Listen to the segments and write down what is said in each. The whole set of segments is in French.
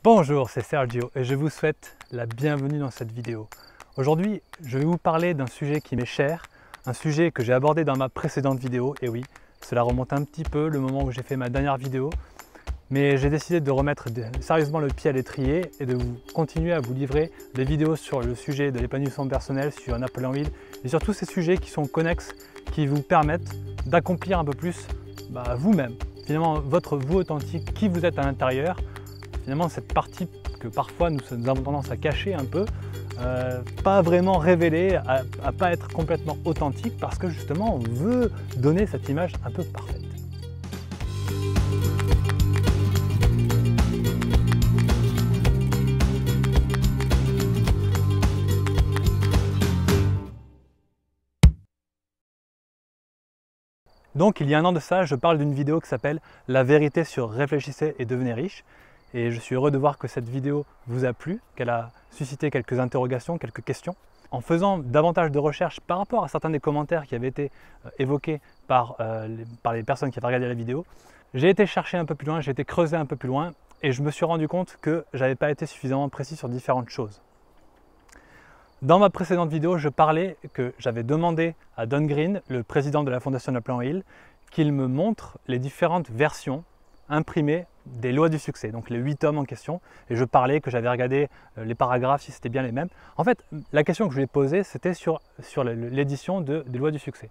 Bonjour, c'est Sergio et je vous souhaite la bienvenue dans cette vidéo. Aujourd'hui, je vais vous parler d'un sujet qui m'est cher, un sujet que j'ai abordé dans ma précédente vidéo. Et oui, cela remonte un petit peu, le moment où j'ai fait ma dernière vidéo, mais j'ai décidé de remettre sérieusement le pied à l'étrier et de continuer à vous livrer des vidéos sur le sujet de l'épanouissement personnel, sur Napoléon Hill et sur tous ces sujets qui sont connexes, qui vous permettent d'accomplir un peu plus vous-même, finalement votre vous authentique, qui vous êtes à l'intérieur. Finalement, cette partie que parfois nous avons tendance à cacher un peu, pas vraiment révéler, à pas être complètement authentique parce que justement on veut donner cette image un peu parfaite. Donc il y a un an de ça, je parle d'une vidéo qui s'appelle « La vérité sur réfléchissez et devenez riche ». Et je suis heureux de voir que cette vidéo vous a plu, qu'elle a suscité quelques interrogations, quelques questions. En faisant davantage de recherches par rapport à certains des commentaires qui avaient été évoqués par les personnes qui avaient regardé la vidéo, j'ai été chercher un peu plus loin, j'ai été creuser un peu plus loin et je me suis rendu compte que je n'avais pas été suffisamment précis sur différentes choses. Dans ma précédente vidéo, je parlais que j'avais demandé à Don Green, le président de la fondation Napoléon Hill, qu'il me montre les différentes versions imprimées des lois du succès, donc les 8 tomes en question, et je parlais que j'avais regardé les paragraphes si c'était bien les mêmes. En fait, la question que je lui ai posée, c'était sur l'édition des lois du succès.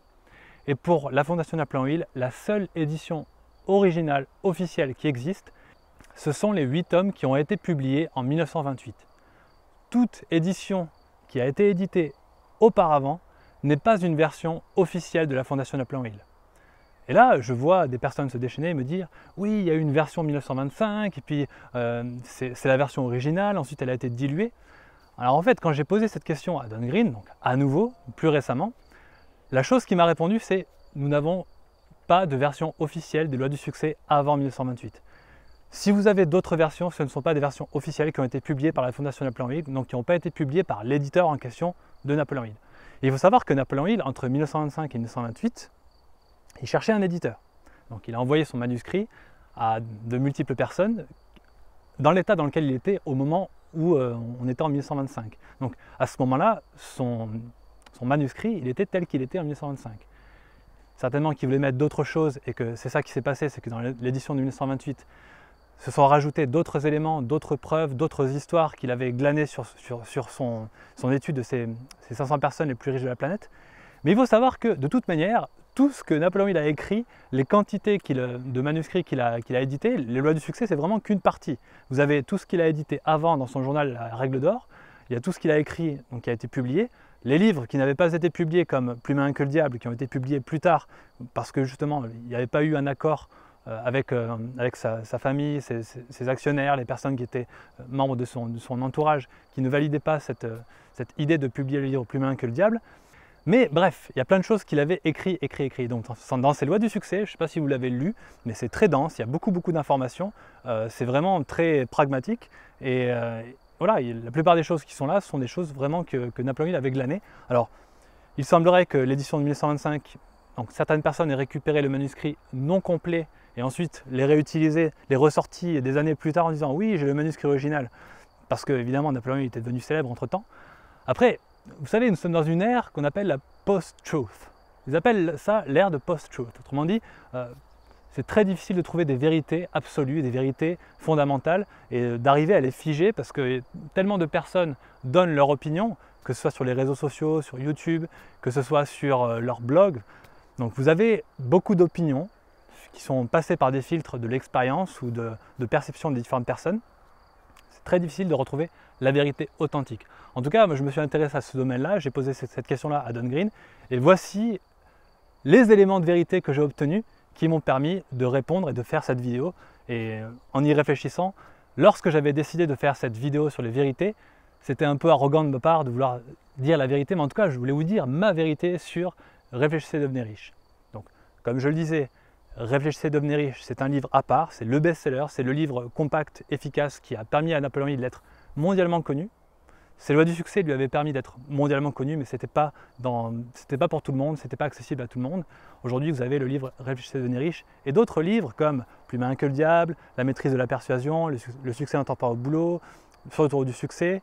Et pour la fondation Napoléon Hill, la seule édition originale, officielle qui existe, ce sont les 8 tomes qui ont été publiés en 1928. Toute édition qui a été éditée auparavant n'est pas une version officielle de la fondation Napoléon Hill. Et là, je vois des personnes se déchaîner et me dire « Oui, il y a eu une version 1925, et puis c'est la version originale, ensuite elle a été diluée. » Alors en fait, quand j'ai posé cette question à Don Green, donc à nouveau, plus récemment, la chose qui m'a répondu, c'est « Nous n'avons pas de version officielle des lois du succès avant 1928. » Si vous avez d'autres versions, ce ne sont pas des versions officielles qui ont été publiées par la fondation Napoléon Hill, donc qui n'ont pas été publiées par l'éditeur en question de Napoléon Hill. Et il faut savoir que Napoléon Hill, entre 1925 et 1928, il cherchait un éditeur. Donc il a envoyé son manuscrit à de multiples personnes dans l'état dans lequel il était au moment où on était en 1925. Donc à ce moment-là, son manuscrit, il était tel qu'il était en 1925. Certainement qu'il voulait mettre d'autres choses et que c'est ça qui s'est passé, c'est que dans l'édition de 1928, se sont rajoutés d'autres éléments, d'autres preuves, d'autres histoires qu'il avait glanées sur son étude de ces 500 personnes les plus riches de la planète. Mais il faut savoir que de toute manière, tout ce que Napoléon Hill a écrit, les quantités de manuscrits qu'il a édités, les lois du succès, c'est vraiment qu'une partie. Vous avez tout ce qu'il a édité avant dans son journal La Règle d'Or, il y a tout ce qu'il a écrit, donc qui a été publié, les livres qui n'avaient pas été publiés comme Plus malin que le diable, qui ont été publiés plus tard, parce que justement, il n'y avait pas eu un accord avec sa famille, ses actionnaires, les personnes qui étaient membres de son entourage, qui ne validaient pas cette idée de publier le livre Plus malin que le diable. Mais bref, il y a plein de choses qu'il avait écrit. Donc dans ces lois du succès, je ne sais pas si vous l'avez lu, mais c'est très dense, il y a beaucoup d'informations, c'est vraiment très pragmatique. Et voilà, la plupart des choses qui sont là sont des choses vraiment que Napoléon Hill avait glanées. Alors, il semblerait que l'édition de 1925, donc certaines personnes aient récupéré le manuscrit non complet et ensuite les réutilisé, les ressorti des années plus tard en disant « Oui, j'ai le manuscrit original », parce que évidemment Napoléon Hill était devenu célèbre entre-temps. Après, vous savez, nous sommes dans une ère qu'on appelle la post-truth. Ils appellent ça l'ère de post-truth. Autrement dit, c'est très difficile de trouver des vérités absolues, des vérités fondamentales et d'arriver à les figer parce que tellement de personnes donnent leur opinion, que ce soit sur les réseaux sociaux, sur YouTube, que ce soit sur leur blog. Donc vous avez beaucoup d'opinions qui sont passées par des filtres de l'expérience ou de perception des différentes personnes. C'est très difficile de retrouver la vérité authentique. En tout cas, moi, je me suis intéressé à ce domaine-là, j'ai posé cette question-là à Don Green, et voici les éléments de vérité que j'ai obtenus qui m'ont permis de répondre et de faire cette vidéo. Et en y réfléchissant, lorsque j'avais décidé de faire cette vidéo sur les vérités, c'était un peu arrogant de ma part de vouloir dire la vérité, mais en tout cas, je voulais vous dire ma vérité sur Réfléchissez et devenez riche. Donc, comme je le disais, Réfléchissez et devenez riche, c'est un livre à part, c'est le best-seller, c'est le livre compact, efficace qui a permis à Napoléon Hill d'être mondialement connu. Ces lois du succès lui avaient permis d'être mondialement connu, mais ce n'était pas pour tout le monde, ce n'était pas accessible à tout le monde. Aujourd'hui, vous avez le livre Réfléchissez et devenez riche et d'autres livres comme Plus malin que le diable, La maîtrise de la persuasion, Le succès n'entend pas au boulot, Sur le tour du succès.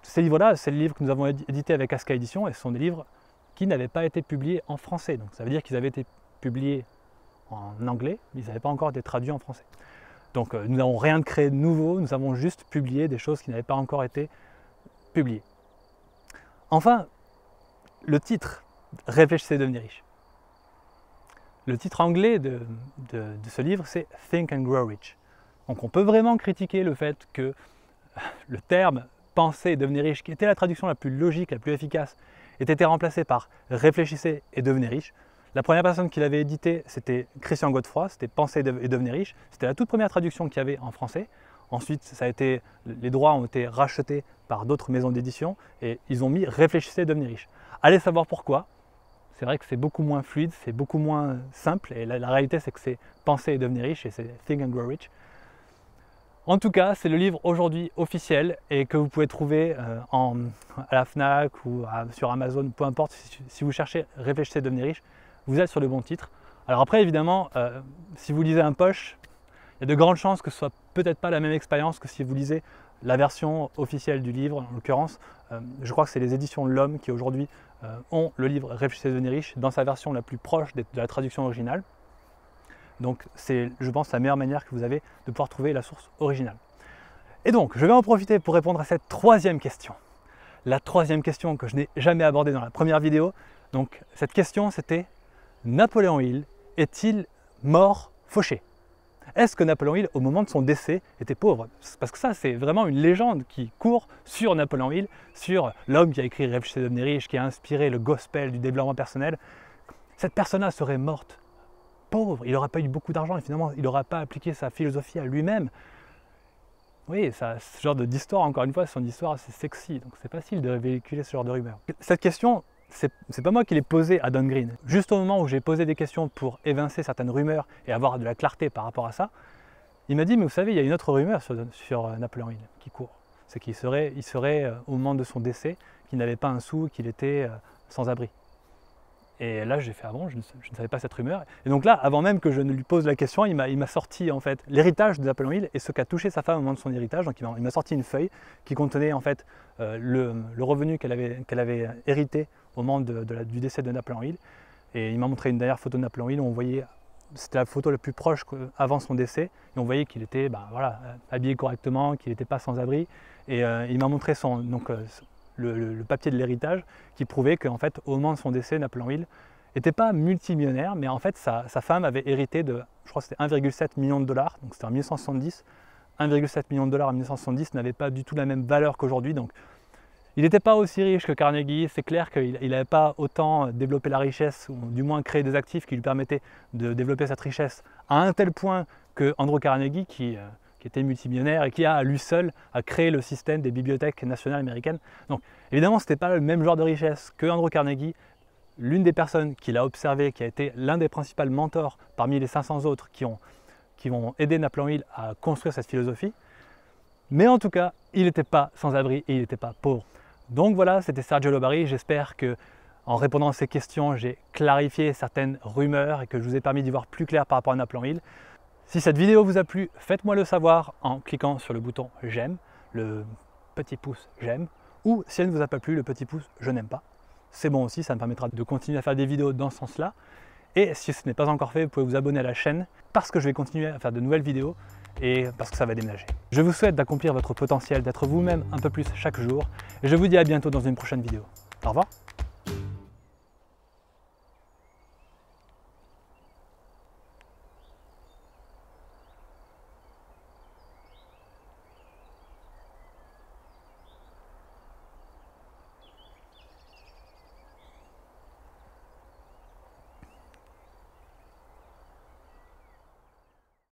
Ces livres-là, c'est le livre que nous avons édité avec Aska Édition et ce sont des livres qui n'avaient pas été publiés en français. Donc ça veut dire qu'ils avaient été publiés en anglais, mais ils n'avaient pas encore été traduits en français. Donc nous n'avons rien de créé de nouveau, nous avons juste publié des choses qui n'avaient pas encore été publiées. Enfin, le titre, Réfléchissez et devenez riche. Le titre anglais de ce livre, c'est Think and Grow Rich. Donc on peut vraiment critiquer le fait que le terme Pensez et devenez riche, qui était la traduction la plus logique, la plus efficace, ait été remplacé par Réfléchissez et devenez riche. La première personne qui l'avait édité, c'était Christian Godefroy, c'était Pensez et devenez riche. C'était la toute première traduction qu'il y avait en français. Ensuite, les droits ont été rachetés par d'autres maisons d'édition et ils ont mis Réfléchissez et devenez riche. Allez savoir pourquoi. C'est vrai que c'est beaucoup moins fluide, c'est beaucoup moins simple et la réalité c'est que c'est Pensez et devenez riche et c'est Think and Grow Rich. En tout cas, c'est le livre aujourd'hui officiel et que vous pouvez trouver à la Fnac ou sur Amazon, peu importe. Si vous cherchez Réfléchissez et devenez riche, vous êtes sur le bon titre. Alors après, évidemment, si vous lisez un poche, il y a de grandes chances que ce soit peut-être pas la même expérience que si vous lisez la version officielle du livre. En l'occurrence, je crois que c'est les éditions L'Homme qui aujourd'hui ont le livre Réfléchissez et devenez riche dans sa version la plus proche de la traduction originale. Donc c'est, je pense, la meilleure manière que vous avez de pouvoir trouver la source originale. Et donc, je vais en profiter pour répondre à cette troisième question. La troisième question que je n'ai jamais abordée dans la première vidéo. Donc cette question c'était: Napoléon Hill est-il mort fauché? Est-ce que Napoléon Hill, au moment de son décès, était pauvre? Parce que ça, c'est vraiment une légende qui court sur Napoléon Hill, sur l'homme qui a écrit Réfléchissez et devenez riche, qui a inspiré le gospel du développement personnel. Cette personne-là serait morte pauvre, il n'aurait pas eu beaucoup d'argent et finalement, il n'aurait pas appliqué sa philosophie à lui-même. Oui, ce genre d'histoire, encore une fois, c'est une histoire assez sexy, donc c'est facile de véhiculer ce genre de rumeurs. Cette question, c'est pas moi qui l'ai posée à Don Green. Juste au moment où j'ai posé des questions pour évincer certaines rumeurs et avoir de la clarté par rapport à ça, il m'a dit, mais vous savez, il y a une autre rumeur sur Napoléon Hill qui court. C'est qu'il serait, au moment de son décès, qu'il n'avait pas un sou, qu'il était sans abri. Et là, j'ai fait, ah bon, je ne savais pas cette rumeur. Et donc là, avant même que je ne lui pose la question, il m'a sorti en fait l'héritage de Napoléon Hill et ce qu'a touché sa femme au moment de son héritage. Donc il m'a sorti une feuille qui contenait en fait le revenu qu'elle avait hérité au moment du décès de Napoléon Hill. Et il m'a montré une dernière photo de Napoléon Hill où on voyait, c'était la photo la plus proche avant son décès, et on voyait qu'il était habillé correctement, qu'il n'était pas sans abri. Et il m'a montré le papier de l'héritage qui prouvait qu'en fait, au moment de son décès, Napoléon Hill n'était pas multimillionnaire, mais en fait, sa femme avait hérité de, je crois que c'était 1,7 million de dollars, donc c'était en 1970. 1,7 million de dollars en 1970 n'avait pas du tout la même valeur qu'aujourd'hui, donc il n'était pas aussi riche que Carnegie. C'est clair qu'il n'avait pas autant développé la richesse, ou du moins créé des actifs qui lui permettaient de développer cette richesse à un tel point que Andrew Carnegie, qui était multimillionnaire et qui a, à lui seul, a créé le système des bibliothèques nationales américaines. Donc évidemment, ce n'était pas le même genre de richesse que Andrew Carnegie. L'une des personnes qu'il a observé, qui a été l'un des principaux mentors parmi les 500 autres qui vont aider Napoléon Hill à construire cette philosophie. Mais en tout cas, il n'était pas sans abri et il n'était pas pauvre. Donc voilà, c'était Sergio Lobari. J'espère que en répondant à ces questions, j'ai clarifié certaines rumeurs et que je vous ai permis d'y voir plus clair par rapport à Napoléon Hill. Si cette vidéo vous a plu, faites-moi le savoir en cliquant sur le bouton j'aime, le petit pouce j'aime, ou si elle ne vous a pas plu, le petit pouce je n'aime pas. C'est bon aussi, ça me permettra de continuer à faire des vidéos dans ce sens-là. Et si ce n'est pas encore fait, vous pouvez vous abonner à la chaîne parce que je vais continuer à faire de nouvelles vidéos et parce que ça va déménager. Je vous souhaite d'accomplir votre potentiel, d'être vous-même un peu plus chaque jour et je vous dis à bientôt dans une prochaine vidéo. Au revoir.